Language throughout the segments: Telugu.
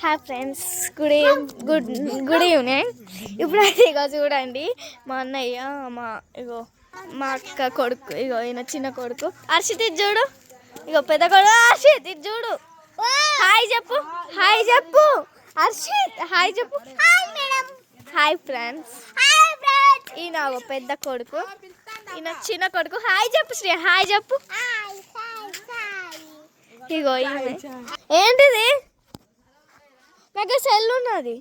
Hi friends, good evening. ఇప్పుడైతే ఇగో చూడండి, మా అన్నయ్య మా అక్క కొడుకు, ఇగో ఈయన చిన్న కొడుకు హర్షిత్, ఇది చూడు. ఇగో పెద్ద కొడుకు హర్షిత్, ఇది చూడు. హాయ్ చెప్పు హర్షిత్, హాయ్ చెప్పు. హాయ్ ఫ్రెండ్స్, ఈయన పెద్ద కొడుకు, ఈయన చిన్న కొడుకు. హాయ్ చెప్పు శ్రీ, హాయ్ చెప్పు. ఇగో ఏంటిది, నాకు సెల్ ఉన్నది.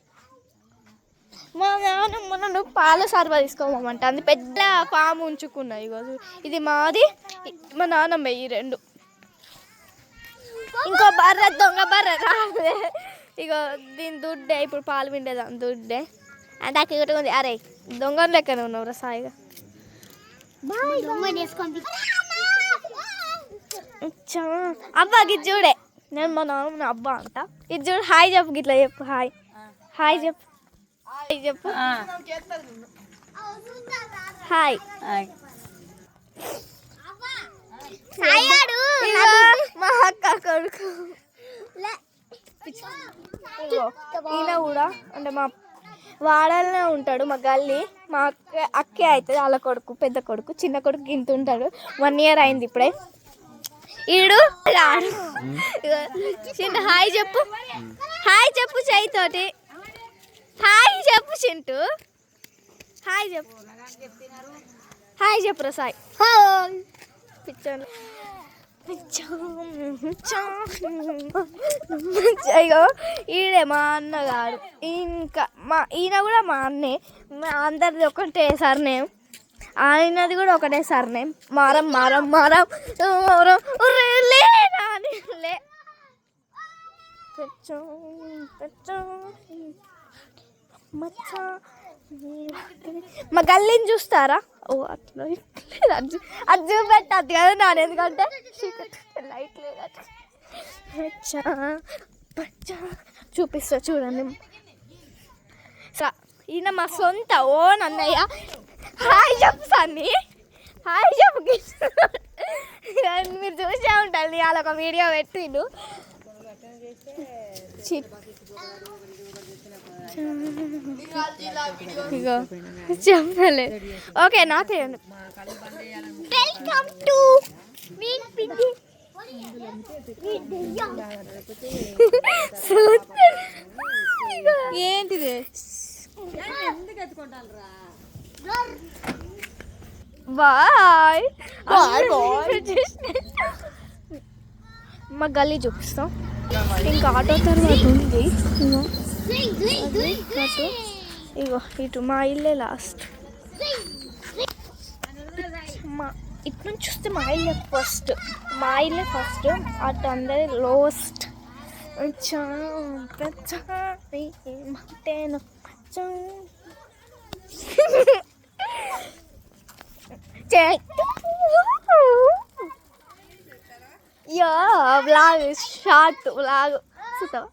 మా నాన్నమ్మ నన్ను పాల సర్వ తీసుకోమంట, అది పెద్ద ఫామ్ ఉంచుకున్నా. ఇగో ఇది మాది, మా నాన్నమ్మ ఈ రెండు. ఇంకో బర్రె, దొంగ బర్రె రాదే. ఇగో దీని దుడ్డే, ఇప్పుడు పాలు పిండేదాన్ని దుడ్డే. అంటే అక్కడ ఉంది. అరే దొంగ లెక్కనే ఉన్నావురా సాయిగా. అబ్బా ఇది చూడే, నేను మా నాన్న అబ్బా అంట. ఇది చూడు, హాయ్ చెప్పు, గిట్లా చెప్పు. హాయ్ చెప్పు, హాయ్ చెప్పు. హాయ్ మా అక్క కొడుకు. ఈయన కూడా అంటే మా వాడలనే ఉంటాడు, మా గల్లి. మా అక్కే అవుతుంది వాళ్ళ కొడుకు, పెద్ద కొడుకు. చిన్న కొడుకు ఇంత ఉంటాడు, 1 year అయింది ఇప్పుడే. ఈడు చిన్న హాయ్ చెప్పు, హాయ్ చెప్పు చైతోటి. హాయ్ చెప్పు చింటూ, హాయ్ చెప్పు. హాయ్ చెప్పు రా సాయి. పిచ్చోను అయ్యో ఈడే మా అన్నగారు. ఇంకా ఈయన కూడా మా అన్నే. అందరిది ఒకటే సర్నేమ్, ఆయనది కూడా ఒకటే సర్నేమ్. మారం మారం మారం లే మా గల్లీని చూస్తారా? ఓ అట్లా అది చూపెట్టద్దు కదా నాన్న, ఎందుకంటే లైట్ లేదు. చూపిస్తా చూడండి. ఈయన మా సొంత ఓన్ అన్నయ్య. హాయ్ చెప్పు సన్ని, హాయ్ చెప్పు. మీరు చూసే ఉంటారు, వాళ్ళ ఒక వీడియో పెట్టిండు. ఇగో చెప్పలేదు. ఓకే నాకే. వెల్కమ్ టు ఏంటిది, బాయ్. మా గల్లీ చూపిస్తాం. ఇంకా ఆటో తర్వాత ఉంది. ఇగో ఇటు మా ఇల్లే లాస్ట్. ఇటు నుంచి చూస్తే మా ఇల్లే ఫస్ట్, అటు అందరి లోస్ట్. వ్లాగ్ షార్ట్ వ్లాగ్ చూస్తావా?